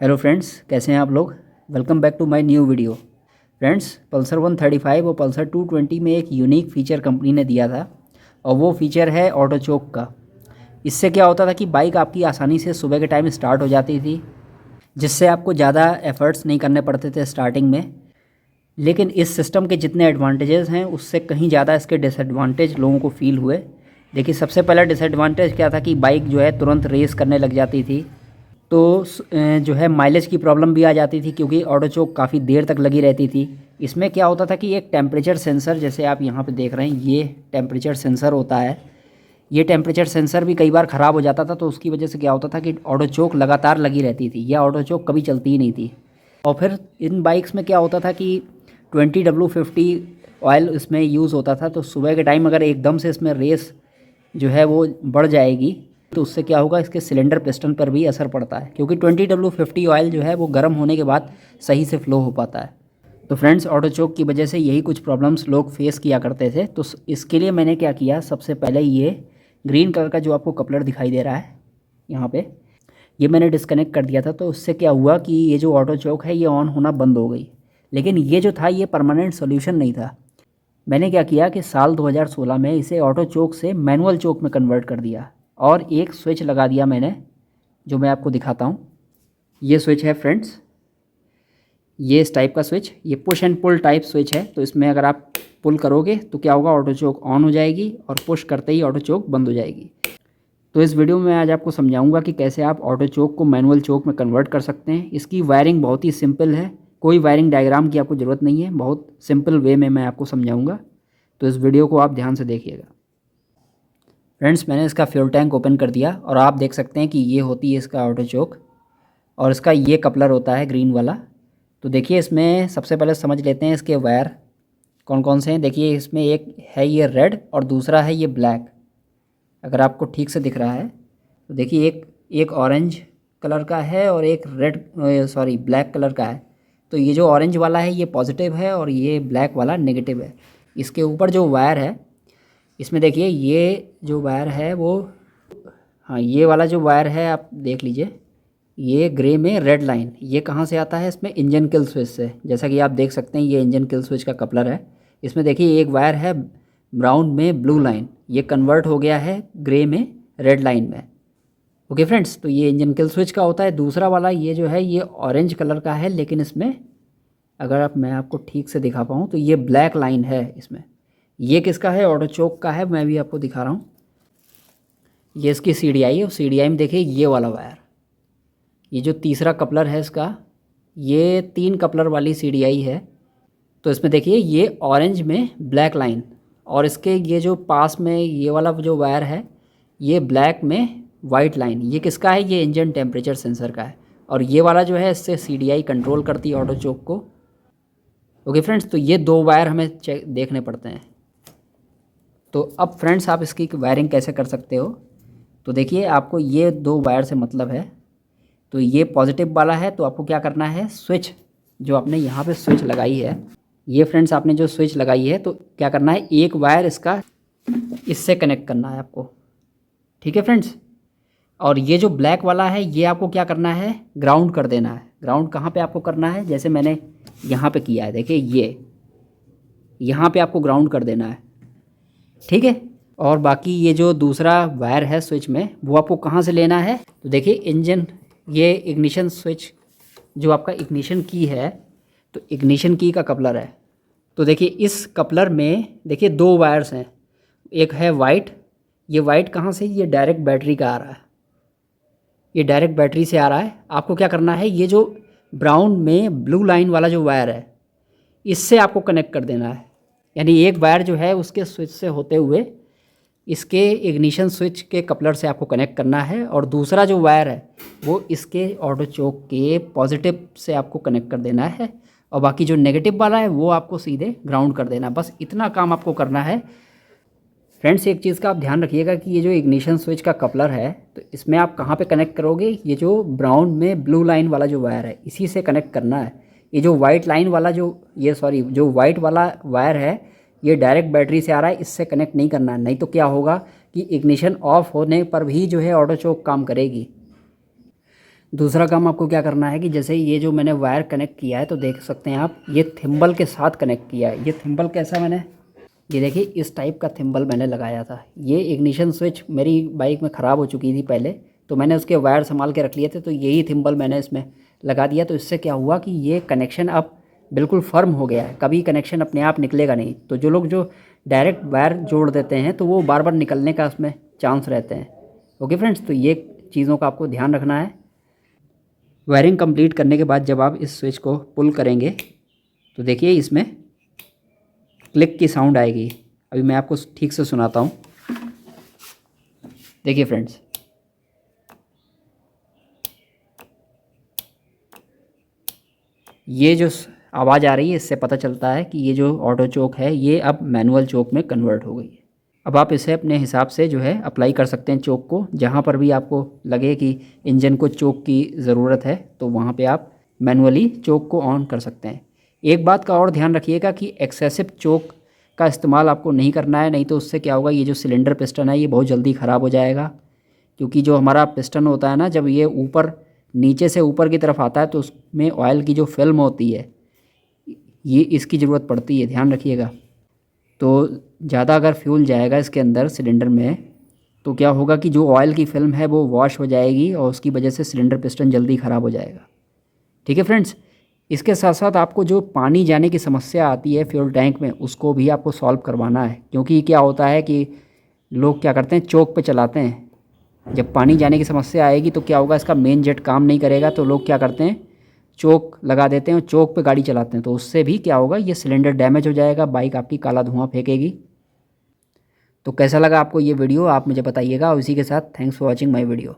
Hello friends, कैसे हैं आप लोग। Welcome back to my new video. Friends, Pulsar 135 और पल्सर 220 में एक यूनिक फ़ीचर कंपनी ने दिया था और वो फ़ीचर है ऑटो चोक का। इससे क्या होता था कि बाइक आपकी आसानी से सुबह के टाइम स्टार्ट हो जाती थी, जिससे आपको ज़्यादा एफ़र्ट्स नहीं करने पड़ते थे स्टार्टिंग में। लेकिन इस सिस्टम के जितने एडवांटेजेस हैं उससे कहीं ज़्यादा इसके डिसएडवांटेज लोगों को फ़ील हुए। देखिए, सबसे पहला डिसएडवांटेज क्या था कि बाइक जो है तुरंत रेस करने लग जाती थी, तो जो है माइलेज की प्रॉब्लम भी आ जाती थी क्योंकि ऑटो चोक काफ़ी देर तक लगी रहती थी। इसमें क्या होता था कि एक टेम्परेचर सेंसर, जैसे आप यहाँ पे देख रहे हैं, ये टेम्परेचर सेंसर होता है। ये टेम्परेचर सेंसर भी कई बार ख़राब हो जाता था, तो उसकी वजह से क्या होता था कि ऑटो चोक लगातार लगी रहती थी या ऑटो चोक कभी चलती ही नहीं थी। और फिर इन बाइक्स में क्या होता था कि 20W50 ऑयल इसमें यूज़ होता था, तो सुबह के टाइम अगर एकदम से इसमें रेस जो है वो बढ़ जाएगी तो उससे क्या होगा, इसके सिलेंडर पिस्टन पर भी असर पड़ता है, क्योंकि 20W50 ऑयल जो है वो गर्म होने के बाद सही से फ़्लो हो पाता है। तो फ्रेंड्स, ऑटो चोक की वजह से यही कुछ प्रॉब्लम्स लोग फेस किया करते थे। तो इसके लिए मैंने क्या किया, सबसे पहले ये ग्रीन कलर का जो आपको कपलर दिखाई दे रहा है यहाँ पे, ये मैंने डिस्कनेक्ट कर दिया था। तो उससे क्या हुआ कि ये जो ऑटो चोक है ये ऑन होना बंद हो गई। लेकिन ये जो था ये परमानेंट सोल्यूशन नहीं था। मैंने क्या किया कि साल 2016 में इसे ऑटो चोक से मैनुअल चोक में कन्वर्ट कर दिया और एक स्विच लगा दिया मैंने, जो मैं आपको दिखाता हूँ। ये स्विच है फ्रेंड्स, ये इस टाइप का स्विच, ये push and pull type switch है। तो इसमें अगर आप पुल करोगे तो क्या होगा, ऑटो चोक ऑन हो जाएगी और पुश करते ही ऑटो चोक बंद हो जाएगी। तो इस वीडियो में आज आपको समझाऊंगा कि कैसे आप ऑटो चोक को मैनुअल चोक में कन्वर्ट कर सकते हैं। इसकी वायरिंग बहुत ही सिंपल है, कोई वायरिंग डायग्राम की आपको ज़रूरत नहीं है, बहुत सिंपल वे में मैं आपको समझाऊंगा। तो इस वीडियो को आप ध्यान से देखिएगा। फ्रेंड्स, मैंने इसका फ्यूल टैंक ओपन कर दिया और आप देख सकते हैं कि ये होती है इसका ऑटो चोक और इसका ये कपलर होता है ग्रीन वाला। तो देखिए, इसमें सबसे पहले समझ लेते हैं इसके वायर कौन कौन से हैं। देखिए, इसमें एक है ये रेड और दूसरा है ये ब्लैक। अगर आपको ठीक से दिख रहा है तो देखिए, एक ऑरेंज कलर का है और एक ब्लैक कलर का है। तो ये जो ऑरेंज वाला है ये पॉजिटिव है और ये ब्लैक वाला नेगेटिव है। इसके ऊपर जो वायर है, इसमें देखिए ये जो वायर है वो, हाँ, ये वाला जो वायर है आप देख लीजिए, ये ग्रे में रेड लाइन, ये कहाँ से आता है, इसमें इंजन किल स्विच से। जैसा कि आप देख सकते हैं ये इंजन किल स्विच का कपलर है। इसमें देखिए एक वायर है ब्राउन में ब्लू लाइन, ये कन्वर्ट हो गया है ग्रे में रेड लाइन में। ओके फ्रेंड्स, तो ये इंजन किल स्विच का होता है। दूसरा वाला ये जो है ये ऑरेंज कलर का है, लेकिन इसमें अगर मैं आपको ठीक से दिखा पाऊँ तो ये ब्लैक लाइन है इसमें। ये किसका है, ऑटो चोक का है। मैं भी आपको दिखा रहा हूँ, ये इसकी CDI है और CDI में देखिए ये वाला वायर, ये जो तीसरा कपलर है इसका, ये 3 कपलर वाली CDI है। तो इसमें देखिए ये ऑरेंज में ब्लैक लाइन और इसके ये जो पास में ये वाला जो वायर है ये ब्लैक में वाइट लाइन, ये किसका है, ये इंजन टेम्परेचर सेंसर का है। और ये वाला जो है इससे CDI कंट्रोल करती है ऑटो चोक को। ओके फ्रेंड्स, तो ये 2 वायर हमें देखने पड़ते हैं। तो अब फ्रेंड्स, आप इसकी वायरिंग कैसे कर सकते हो, तो देखिए आपको ये 2 वायर से मतलब है। तो ये पॉजिटिव वाला है, तो आपको क्या करना है, स्विच जो आपने यहाँ पे स्विच लगाई है, ये फ्रेंड्स आपने जो स्विच लगाई है, तो क्या करना है, एक वायर इसका इससे कनेक्ट करना है आपको। ठीक है फ्रेंड्स, और ये जो ब्लैक वाला है ये आपको क्या करना है, ग्राउंड कर देना है। ग्राउंड कहाँ पे आपको करना है, जैसे मैंने यहाँ पे किया है, देखिए ये यहाँ पे आपको ग्राउंड कर देना है। ठीक है, और बाकी ये जो दूसरा वायर है स्विच में वो आपको कहाँ से लेना है, तो देखिए इंजन, ये इग्निशन स्विच जो आपका इग्निशन की है, तो इग्निशन की का कपलर है। तो देखिए इस कपलर में देखिए 2 वायर्स हैं, एक है वाइट, ये वाइट कहाँ से, ये डायरेक्ट बैटरी का आ रहा है, ये डायरेक्ट बैटरी से आ रहा है। आपको क्या करना है, ये जो ब्राउन में ब्लू लाइन वाला जो वायर है इससे आपको कनेक्ट कर देना है। यानी एक वायर जो है उसके स्विच से होते हुए इसके इग्निशन स्विच के कपलर से आपको कनेक्ट करना है, और दूसरा जो वायर है वो इसके ऑटो चोक के पॉजिटिव से आपको कनेक्ट कर देना है, और बाकी जो नेगेटिव वाला है वो आपको सीधे ग्राउंड कर देना है। बस इतना काम आपको करना है। फ्रेंड्स, एक चीज़ का आप ध्यान रखिएगा कि ये जो इग्निशन स्विच का कपलर है, तो इसमें आप कहाँ पे कनेक्ट करोगे, ये जो ब्राउन में ब्लू लाइन वाला जो वायर है इसी से कनेक्ट करना है। ये जो वाइट लाइन वाला जो वाइट वाला वायर है ये डायरेक्ट बैटरी से आ रहा है, इससे कनेक्ट नहीं करना है। नहीं तो क्या होगा कि इग्निशन ऑफ होने पर भी जो है ऑटो चोक काम करेगी। दूसरा काम आपको क्या करना है कि जैसे ये जो मैंने वायर कनेक्ट किया है तो देख सकते हैं आप, ये थिम्बल के साथ कनेक्ट किया है। ये थिम्बल कैसा मैंने, ये देखिए इस टाइप का थिम्बल मैंने लगाया था। ये इग्निशन स्विच मेरी बाइक में ख़राब हो चुकी थी पहले, तो मैंने उसके वायर संभाल के रख लिए थे, तो यही थिम्बल मैंने इसमें लगा दिया। तो इससे क्या हुआ कि ये कनेक्शन अब बिल्कुल फर्म हो गया है, कभी कनेक्शन अपने आप निकलेगा नहीं। तो जो लोग जो डायरेक्ट वायर जोड़ देते हैं तो वो बार बार निकलने का उसमें चांस रहते हैं। ओके फ्रेंड्स, तो ये चीज़ों का आपको ध्यान रखना है। वायरिंग कंप्लीट करने के बाद जब आप इस स्विच को पुल करेंगे तो देखिए इसमें क्लिक की साउंड आएगी। अभी मैं आपको ठीक से सुनाता हूँ। देखिए फ्रेंड्स, ये जो आवाज़ आ रही है इससे पता चलता है कि ये जो ऑटो चोक है ये अब मैनुअल चोक में कन्वर्ट हो गई है। अब आप इसे अपने हिसाब से जो है अप्लाई कर सकते हैं चोक को। जहाँ पर भी आपको लगे कि इंजन को चोक की ज़रूरत है तो वहाँ पे आप मैनुअली चोक को ऑन कर सकते हैं। एक बात का और ध्यान रखिएगा कि एक्सेसिव चोक का इस्तेमाल आपको नहीं करना है, नहीं तो उससे क्या होगा, ये जो सिलेंडर पिस्टन है ये बहुत जल्दी ख़राब हो जाएगा। क्योंकि जो हमारा पिस्टन होता है ना, जब ये ऊपर नीचे से ऊपर की तरफ आता है तो उसमें ऑयल की जो फिल्म होती है ये इसकी ज़रूरत पड़ती है, ध्यान रखिएगा। तो ज़्यादा अगर फ्यूल जाएगा इसके अंदर सिलेंडर में तो क्या होगा कि जो ऑयल की फिल्म है वो वॉश हो जाएगी और उसकी वजह से सिलेंडर पिस्टन जल्दी ख़राब हो जाएगा। ठीक है फ्रेंड्स, इसके साथ साथ आपको जो पानी जाने की समस्या आती है फ्यूल टैंक में उसको भी आपको सॉल्व करवाना है। क्योंकि क्या होता है कि लोग क्या करते हैं, चोक पे चलाते हैं। जब पानी जाने की समस्या आएगी तो क्या होगा, इसका मेन जेट काम नहीं करेगा तो लोग क्या करते हैं, चोक लगा देते हैं और चोक पे गाड़ी चलाते हैं। तो उससे भी क्या होगा, ये सिलेंडर डैमेज हो जाएगा, बाइक आपकी काला धुआं फेंकेगी। तो कैसा लगा आपको ये वीडियो आप मुझे बताइएगा। और इसी के साथ thanks for watching my video.